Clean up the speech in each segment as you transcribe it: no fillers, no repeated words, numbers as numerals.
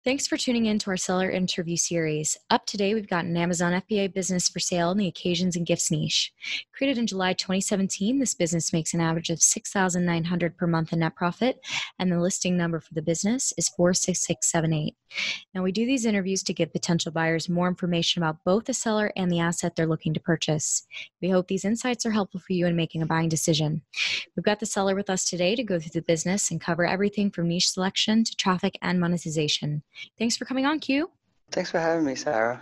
Thanks for tuning in to our seller interview series. Up today, we've got an Amazon FBA business for sale in the occasions and gifts niche. Created in July 2017, this business makes an average of $6,900 per month in net profit, and the listing number for the business is 46678. Now, we do these interviews to give potential buyers more information about both the seller and the asset they're looking to purchase. We hope these insights are helpful for you in making a buying decision. We've got the seller with us today to go through the business and cover everything from niche selection to traffic and monetization. Thanks for coming on, Q. Thanks for having me, Sarah.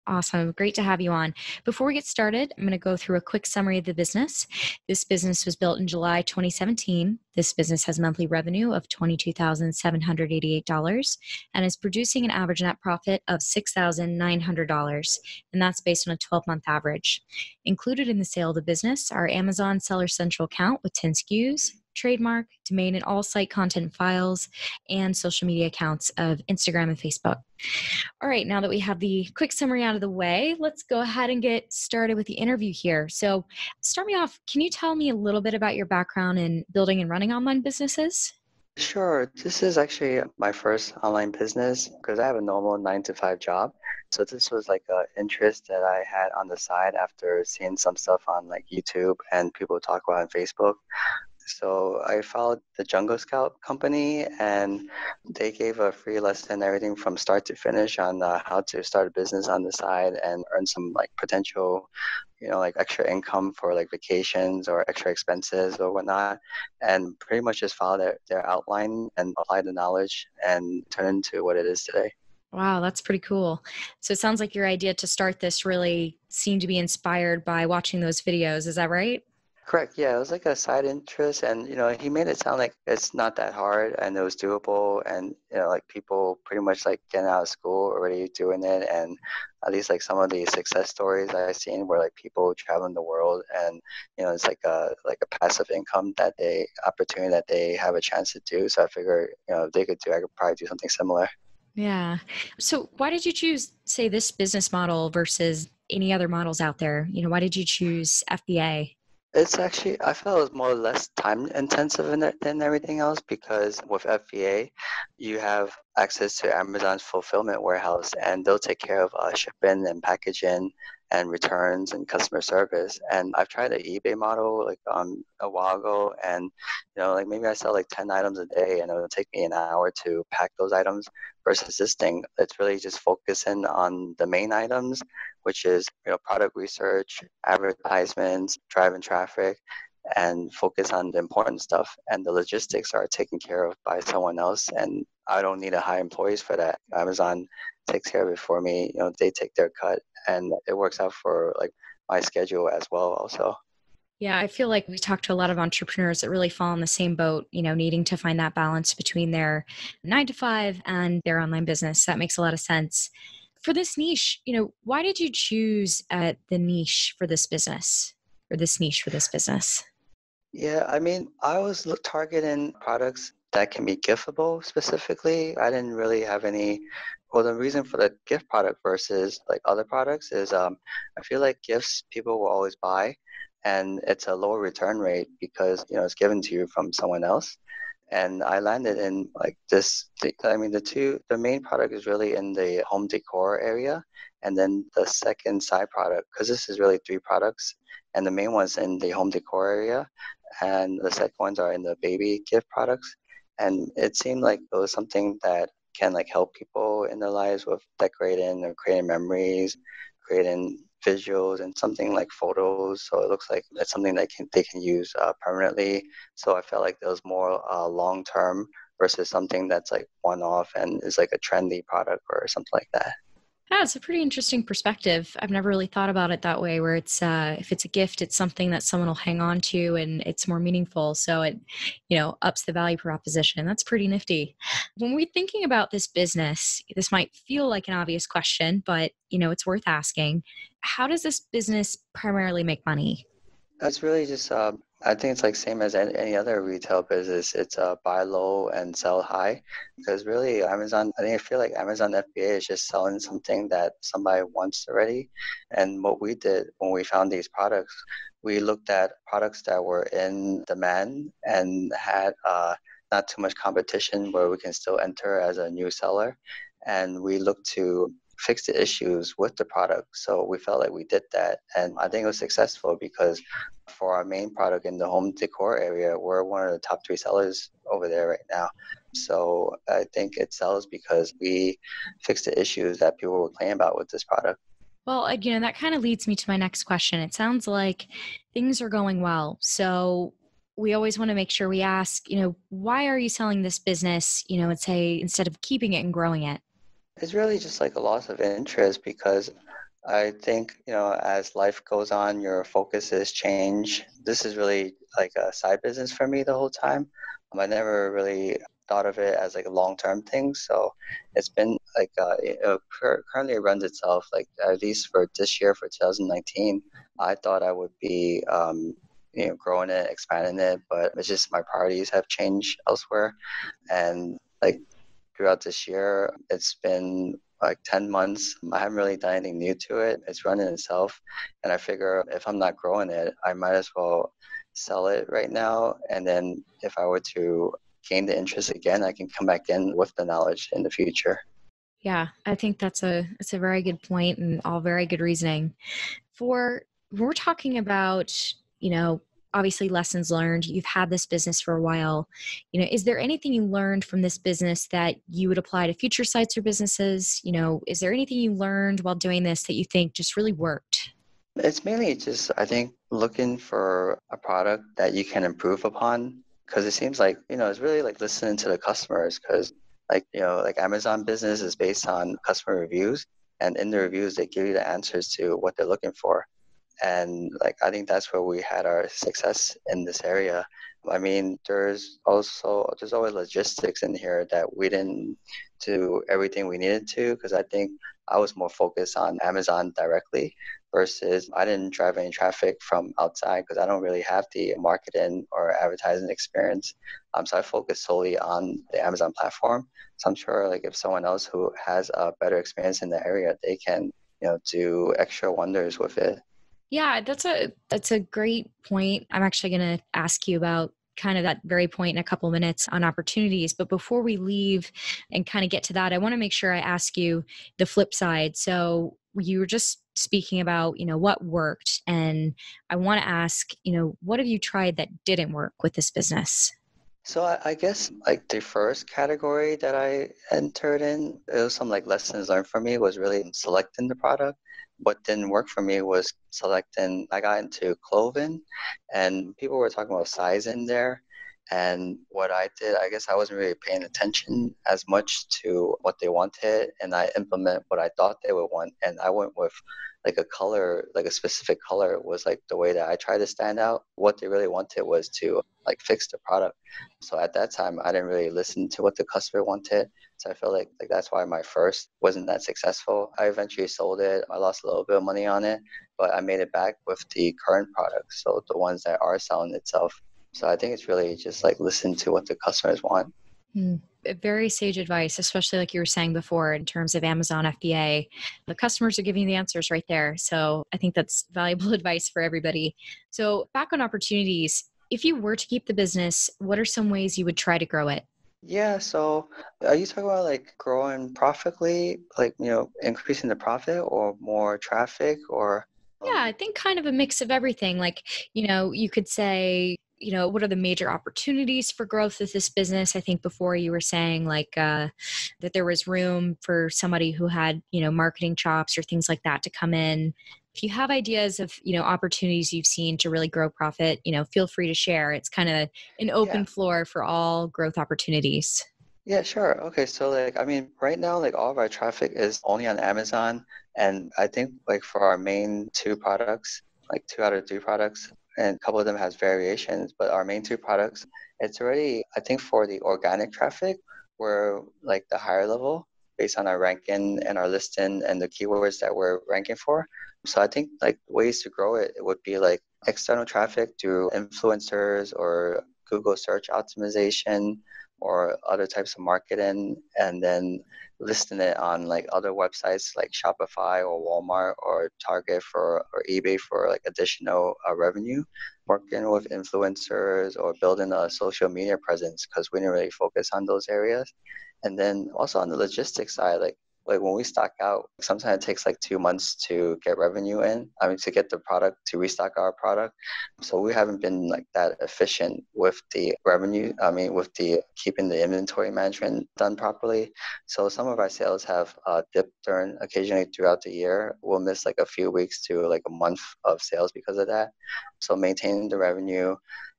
Awesome. Great to have you on. Before we get started, I'm going to go through a quick summary of the business. This business was built in July 2017. This business has monthly revenue of $22,788 and is producing an average net profit of $6,900, and that's based on a 12-month average. Included in the sale of the business are Amazon Seller Central account with 10 SKUs, trademark, domain and all site content files, and social media accounts of Instagram and Facebook. All right, now that we have the quick summary out of the way, let's go ahead and get started with the interview here. So start me off, can you tell me a little bit about your background in building and running online businesses? Sure, this is actually my first online business because I have a normal 9 to 5 job. So this was like an interest that I had on the side after seeing some stuff on like YouTube and people talk about on Facebook. So I followed the Jungle Scout company, and they gave a free lesson, everything from start to finish on how to start a business on the side and earn some like potential, like extra income for like vacations or extra expenses or whatnot. And pretty much just follow their outline and apply the knowledge and turn into what it is today. Wow, that's pretty cool. So it sounds like your idea to start this really seemed to be inspired by watching those videos. Is that right? Correct. Yeah, it was like a side interest, and he made it sound like it's not that hard and it was doable, and like people pretty much like getting out of school already doing it, and at least like some of the success stories I've seen were like people traveling the world, and it's like a passive income opportunity that they have a chance to do. So I figure if they could do, I could probably do something similar. Yeah. So why did you choose, say, this business model versus any other models out there? Why did you choose FBA? It's actually, I felt it was more or less time intensive than everything else because with FBA, you have access to Amazon's fulfillment warehouse, and they'll take care of shipping and packaging and returns and customer service. And I've tried the eBay model like a while ago, and like maybe I sell like 10 items a day, and it'll take me an hour to pack those items. Versus this thing, it's really just focusing on the main items, which is product research, advertisements, driving traffic, and focus on the important stuff. And the logistics are taken care of by someone else, and I don't need to hire employees for that. Amazon takes care of it for me. They take their cut, and it works out for like my schedule as well also. Yeah, I feel like we talk to a lot of entrepreneurs that really fall in the same boat, needing to find that balance between their 9 to 5 and their online business. That makes a lot of sense. For this niche, why did you choose the niche for this business or this niche for this business? Yeah, I mean, I was targeting products that can be giftable specifically. I didn't really have any. Well, the reason for the gift product versus like other products is I feel like gifts people will always buy, and it's a lower return rate because it's given to you from someone else. And I landed in like this. I mean, the main product is really in the home decor area, and then the second side product, because this is really 3 products, and the main one's in the home decor area, and the second ones are in the baby gift products. And it seemed like it was something that can like help people in their lives with decorating or creating memories, creating visuals, and something like photos. So it looks like it's something that they can use permanently. So I felt like it was more long term versus something that's like one off and is like a trendy product or something like that. Yeah, it's a pretty interesting perspective. I've never really thought about it that way, where it's if it's a gift, it's something that someone will hang on to and it's more meaningful. So it, ups the value proposition. That's pretty nifty. When we're thinking about this business, this might feel like an obvious question, but it's worth asking. How does this business primarily make money? That's really just, I think it's like same as any other retail business. It's buy low and sell high, because really Amazon, I feel like Amazon FBA is just selling something that somebody wants already. And what we did when we found these products, we looked at products that were in demand and had not too much competition where we can still enter as a new seller. and we looked to fix the issues with the product. So we felt like we did that. And I think it was successful because for our main product in the home decor area, we're one of the top three sellers over there right now. So I think it sells because we fixed the issues that people were complaining about with this product. Well, again, that kind of leads me to my next question. It sounds like things are going well. So we always want to make sure we ask, why are you selling this business, and say, instead of keeping it and growing it? It's really just like a loss of interest because I think, as life goes on, your focuses change. This is really like a side business for me the whole time. I never really thought of it as like a long-term thing. So it's been like, currently it runs itself, like at least for this year, for 2019, I thought I would be, growing it, expanding it, but it's just my priorities have changed elsewhere. And like throughout this year. It's been like 10 months. I haven't really done anything new to it. It's running itself. And I figure if I'm not growing it, I might as well sell it right now. And then if I were to gain the interest again, I can come back in with the knowledge in the future. Yeah, I think that's a very good point and all very good reasoning. For we're talking about, obviously lessons learned. You've had this business for a while. Is there anything you learned from this business that you would apply to future sites or businesses? Is there anything you learned while doing this that you think just really worked? It's mainly just, I think, looking for a product that you can improve upon because it seems like, it's really like listening to the customers because like Amazon business is based on customer reviews and in the reviews they give you the answers to what they're looking for. And like I think that's where we had our success in this area. I mean, there's always logistics in here that we didn't do everything we needed to because I think I was more focused on Amazon directly versus I didn't drive any traffic from outside because I don't really have the marketing or advertising experience. So I focused solely on the Amazon platform. So I'm sure like if someone else who has a better experience in the area, they can, do extra wonders with it. Yeah, that's a great point. I'm actually going to ask you about kind of that very point in a couple minutes on opportunities. But before we leave and kind of get to that, I want to make sure I ask you the flip side. So you were just speaking about, what worked. And I want to ask, what have you tried that didn't work with this business? So I guess like the first category that I entered in, it was some like lessons learned for me was really selecting the product. What didn't work for me was selecting, I got into clothing and people were talking about size in there. And what I did, I guess I wasn't really paying attention as much to what they wanted and I implement what I thought they would want. And I went with like a color, like a specific color was like the way that I tried to stand out. What they really wanted was to like fix the product. So at that time, I didn't really listen to what the customer wanted. So I feel like that's why my first wasn't that successful. I eventually sold it. I lost a little bit of money on it, but I made it back with the current products. So the ones that are selling itself. So I think it's really just like listen to what the customers want. Hmm. Very sage advice, especially like you were saying before in terms of Amazon FBA. The customers are giving you the answers right there. So I think that's valuable advice for everybody. So, back on opportunities, if you were to keep the business, what are some ways you would try to grow it? Yeah, so are you talking about like growing profitably, like, increasing the profit or more traffic or Yeah, I think kind of a mix of everything. Like, you could say, what are the major opportunities for growth with this business? I think before you were saying like that there was room for somebody who had, marketing chops or things like that to come in. If you have ideas of, opportunities you've seen to really grow profit, feel free to share. It's kind of an yeah. open floor for all growth opportunities. Yeah, sure. Okay, so like I mean, right now like all of our traffic is only on Amazon and I think like for our main two products, like two out of three products, and a couple of them has variations, but our main two products, it's already I think for the organic traffic, we're like the higher level based on our ranking and our listing and the keywords that we're ranking for. So I think like ways to grow it, it would be like external traffic through influencers or Google search optimization or other types of marketing, and then listing it on like other websites like Shopify or Walmart or Target for or eBay for like additional revenue, working with influencers or building a social media presence because we didn't really focus on those areas. And then also on the logistics side, like when we stock out, sometimes it takes like 2 months to get revenue in. I mean, to get the product to restock our product. So we haven't been like that efficient with the revenue. I mean, with the keeping the inventory management done properly. So some of our sales have dipped during occasionally throughout the year. We'll miss like a few weeks to like a month of sales because of that. So maintaining the revenue.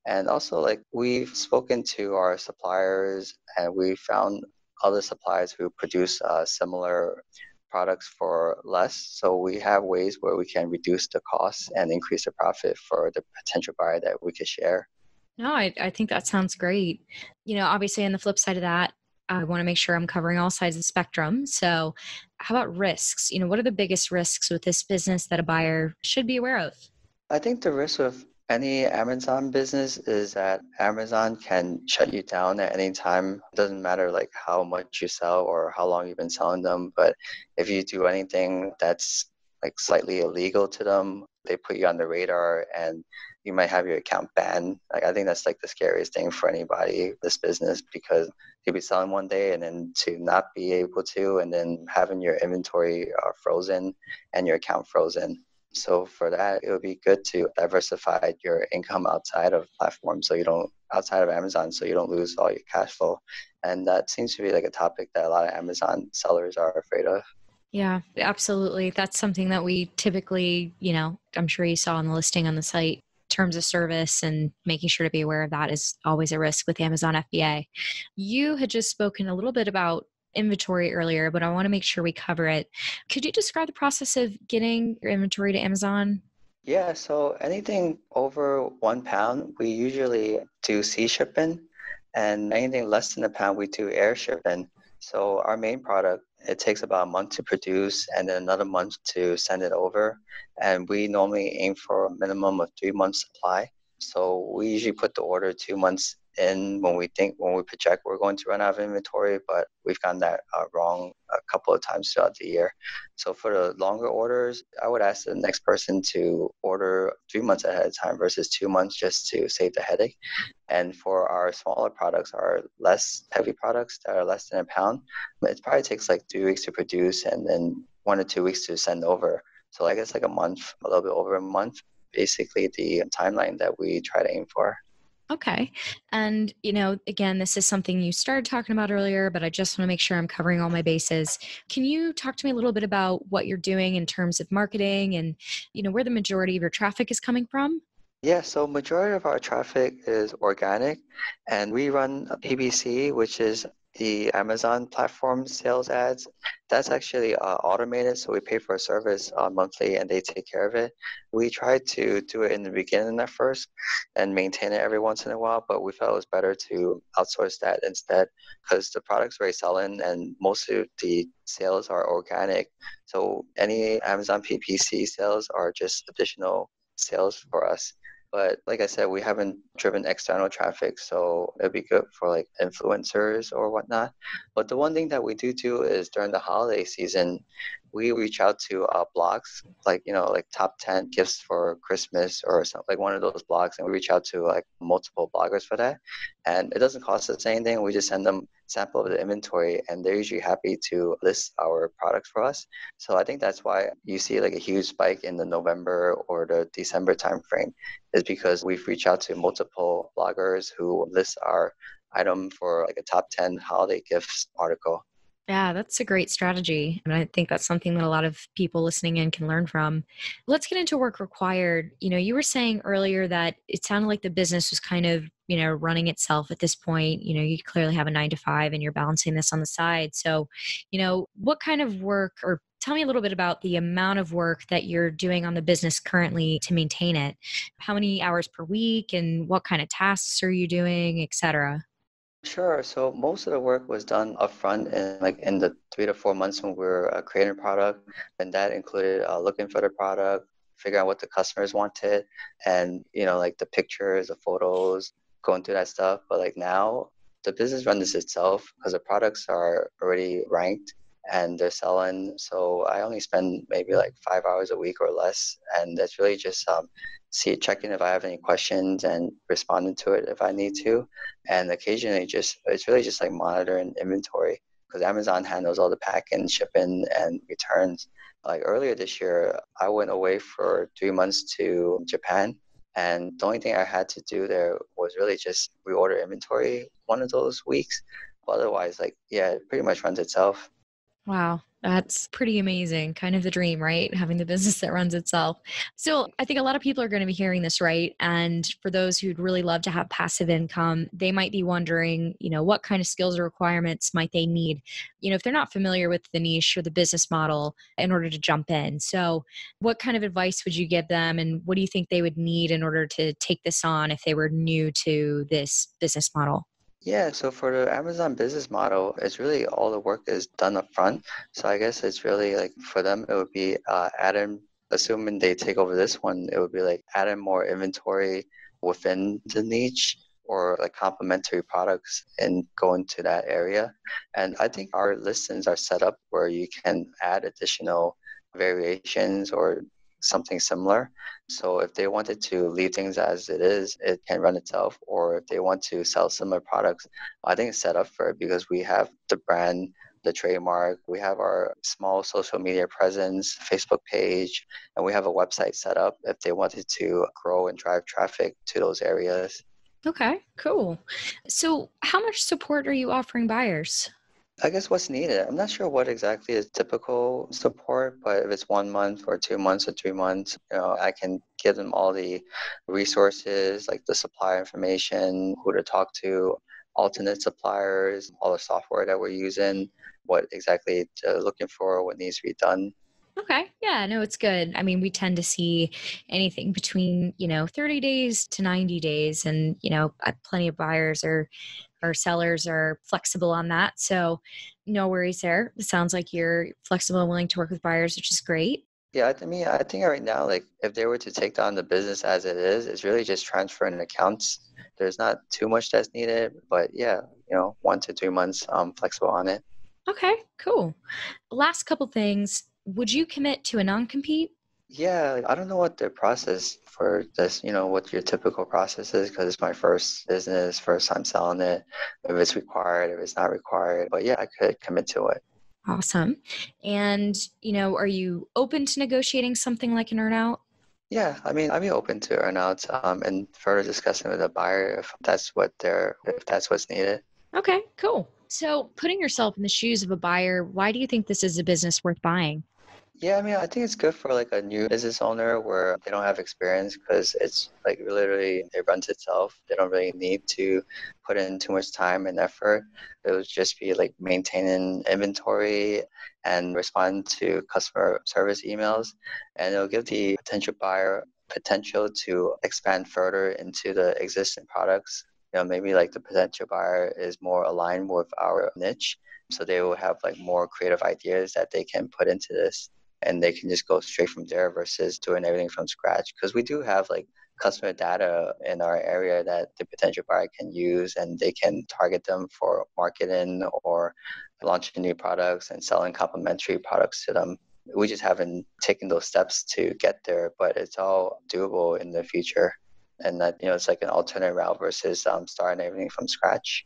And also, like we've spoken to our suppliers and we found other suppliers who produce similar products for less. So we have ways where we can reduce the costs and increase the profit for the potential buyer that we could share. No, I think that sounds great. Obviously, on the flip side of that, I want to make sure I'm covering all sides of the spectrum. So, how about risks? What are the biggest risks with this business that a buyer should be aware of? I think the risk with any Amazon business is that Amazon can shut you down at any time. It doesn't matter like how much you sell or how long you've been selling them, but if you do anything that's like slightly illegal to them, they put you on the radar and you might have your account banned. Like I think that's like the scariest thing for anybody, this business, because you'll be selling one day and then to not be able to, and then having your inventory frozen and your account frozen. So for that, it would be good to diversify your income outside of platforms so you don't outside of Amazon so you don't lose all your cash flow. And that seems to be like a topic that a lot of Amazon sellers are afraid of. Yeah, absolutely. That's something that we typically, I'm sure you saw on the listing on the site. Terms of service and making sure to be aware of that is always a risk with Amazon FBA. You had just spoken a little bit about inventory earlier, but I want to make sure we cover it. Could you describe the process of getting your inventory to Amazon? Yeah, so anything over 1 pound, we usually do sea shipping, and anything less than a pound, we do air shipping. So our main product, it takes about a month to produce and then another month to send it over. And we normally aim for a minimum of 3 months supply. So we usually put the order 2 months in when we project we're going to run out of inventory, but we've gotten that wrong a couple of times throughout the year. So for the longer orders, I would ask the next person to order 3 months ahead of time versus 2 months just to save the headache. And for our smaller products, our less heavy products that are less than a pound, it probably takes like 3 weeks to produce and then 1 to 2 weeks to send over. So I guess like a month, a little bit over a month, basically the timeline that we try to aim for. Okay. And, again, this is something you started talking about earlier, but I just want to make sure I'm covering all my bases. Can you talk to me a little bit about what you're doing in terms of marketing and, where the majority of your traffic is coming from? Yeah, so majority of our traffic is organic, and we run a PPC, which is the Amazon platform sales ads. That's actually automated, so we pay for a service monthly, and they take care of it. We tried to do it in the beginning at first and maintain it every once in a while, but we felt it was better to outsource that instead because the product's very selling, and most of the sales are organic. So any Amazon PPC sales are just additional sales for us. But like I said, we haven't driven external traffic, so it'd be good for like influencers or whatnot. But the one thing that we do is during the holiday season, we reach out to blogs, like like top 10 gifts for Christmas or something, like one of those blogs, and we reach out to like multiple bloggers for that. And it doesn't cost us anything. We just send them sample of the inventory, and they're usually happy to list our products for us. So I think that's why you see like a huge spike in the November or the December timeframe is because we've reached out to multiple bloggers who list our item for like a top 10 holiday gifts article. Yeah, that's a great strategy. And I think that's something that a lot of people listening in can learn from. Let's get into work required. You were saying earlier that it sounded like the business was kind of, running itself at this point. You clearly have a 9 to 5 and you're balancing this on the side. So, what kind of work, or tell me a little bit about the amount of work that you're doing on the business currently to maintain it. How many hours per week and what kind of tasks are you doing, et cetera? Sure. So most of the work was done upfront in like in the 3 to 4 months when we were creating a product, and that included looking for the product, figuring out what the customers wanted, and like the pictures, the photos, going through that stuff. But like now, the business runs itself because the products are already ranked. and they're selling. So I only spend maybe like 5 hours a week or less, and that's really just see checking if I have any questions and responding to it if I need to, and occasionally just it's really just like monitoring inventory because Amazon handles all the packing, shipping, and returns. Like earlier this year, I went away for 3 months to Japan, and the only thing I had to do there was really just reorder inventory one of those weeks. But otherwise, like, yeah, it pretty much runs itself. Wow, that's pretty amazing. Kind of the dream, right? Having the business that runs itself. So, I think a lot of people are going to be hearing this, right? And for those who'd really love to have passive income, they might be wondering, what kind of skills or requirements might they need, if they're not familiar with the niche or the business model in order to jump in. So, what kind of advice would you give them? And what do you think they would need in order to take this on if they were new to this business model? Yeah, so for the Amazon business model, it's really all the work is done up front. So I guess it's really like for them, it would be adding, assuming they take over this one, it would be like adding more inventory within the niche or like complementary products and go into that area. And I think our listings are set up where you can add additional variations or something similar. So if they wanted to leave things as it is, it can run itself. Or if they want to sell similar products, I think it's set up for it because we have the brand, the trademark, we have our small social media presence, Facebook page, and we have a website set up if they wanted to grow and drive traffic to those areas. Okay, cool. So, how much support are you offering buyers? I guess what's needed. I'm not sure what exactly is typical support, but if it's 1 month or 2 months or 3 months, I can give them all the resources, like the supplier information, who to talk to, alternate suppliers, all the software that we're using, what exactly they're looking for, what needs to be done. Okay. Yeah, no, it's good. I mean, we tend to see anything between, 30 days to 90 days. And, plenty of buyers or sellers are flexible on that. So no worries there. It sounds like you're flexible and willing to work with buyers, which is great. Yeah, I think right now, like if they were to take down the business as it is, it's really just transferring accounts. There's not too much that's needed, but yeah, 1 to 3 months, flexible on it. Okay, cool. Last couple things. Would you commit to a non-compete? Yeah, I don't know what the process for this, what your typical process is, because it's my first business, first time selling it, if it's required, if it's not required. But yeah, I could commit to it. Awesome. And, are you open to negotiating something like an earnout? Yeah, I mean, I'd be open to earnouts, and further discussing with the buyer if that's what's needed. Okay, cool. So, putting yourself in the shoes of a buyer, why do you think this is a business worth buying? Yeah, I mean, I think it's good for like a new business owner where they don't have experience because it's like literally it runs itself. They don't really need to put in too much time and effort. It would just be like maintaining inventory and respond to customer service emails. And it'll give the potential buyer potential to expand further into the existing products. Maybe like the potential buyer is more aligned with our niche. So they will have like more creative ideas that they can put into this and they can just go straight from there versus doing everything from scratch. Because we do have like customer data in our area that the potential buyer can use and they can target them for marketing or launching new products and selling complementary products to them. We just haven't taken those steps to get there, but it's all doable in the future. And that, it's like an alternate route versus starting everything from scratch.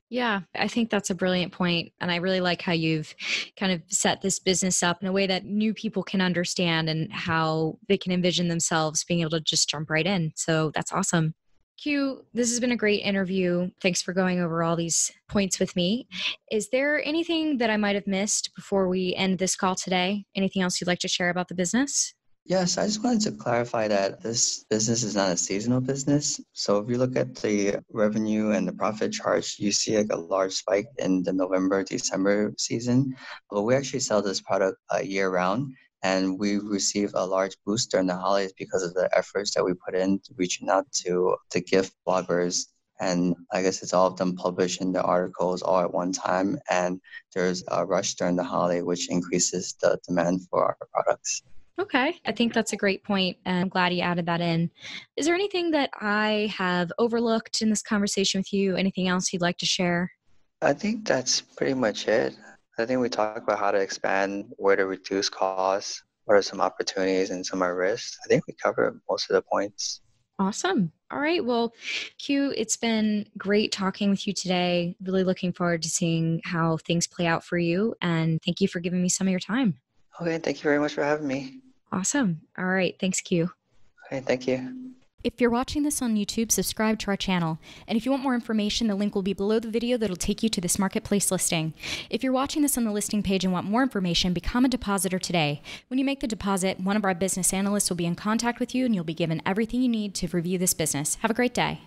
Yeah, I think that's a brilliant point. And I really like how you've kind of set this business up in a way that new people can understand and how they can envision themselves being able to just jump right in. So that's awesome. Q, this has been a great interview. Thanks for going over all these points with me. Is there anything that I might have missed before we end this call today? Anything else you'd like to share about the business? Yes, I just wanted to clarify that this business is not a seasonal business. So if you look at the revenue and the profit charts, you see like a large spike in the November, December season. But we actually sell this product year round, and we receive a large boost during the holidays because of the efforts that we put in reaching out to the gift bloggers. And I guess it's all of them publishing the articles all at one time. And there's a rush during the holiday, which increases the demand for our products. Okay, I think that's a great point, and I'm glad you added that in. Is there anything that I have overlooked in this conversation with you? Anything else you'd like to share? I think that's pretty much it. I think we talked about how to expand, where to reduce costs, what are some opportunities and some are risks. I think we covered most of the points. Awesome. All right. Well, Q, it's been great talking with you today. Really looking forward to seeing how things play out for you. And thank you for giving me some of your time. Okay, thank you very much for having me. Awesome. All right. Thanks, Q. Okay, thank you. If you're watching this on YouTube, subscribe to our channel. And if you want more information, the link will be below the video that'll take you to this marketplace listing. If you're watching this on the listing page and want more information, become a depositor today. When you make the deposit, one of our business analysts will be in contact with you and you'll be given everything you need to review this business. Have a great day.